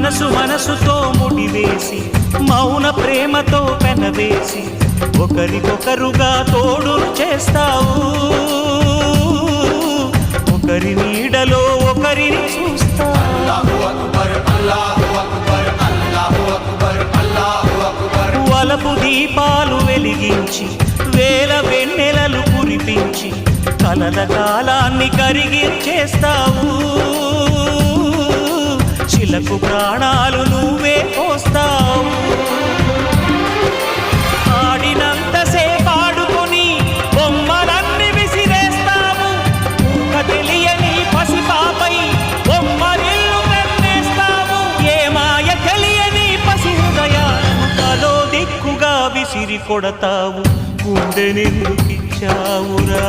మనసుతో ముడివేసి మౌన ప్రేమతో పెనవేసి ఒకరికొకరుగా తోడును చేస్తావు ఒకరి నీడలో ఒకరిని చూస్తావు వలపు దీపాలు వెలిగించి వేల వెన్నెలలు కురిపించి కలల కాలాన్ని కరిగించేస్తావు చిలకు ప్రాణాలు నువ్వే పోస్తావు ఆడినంతసేపు ఆడుకొని బొమ్మలన్నీ విసిరేస్తావు తెలియని పసిపాపై బొమ్మరిల్లు కన్నేస్తావు ఏ మాయ తెలియని పసి హృదయాలను తలో దిక్కుగా విసిరి కొడతావు గుండెనెందుకిచ్చావురా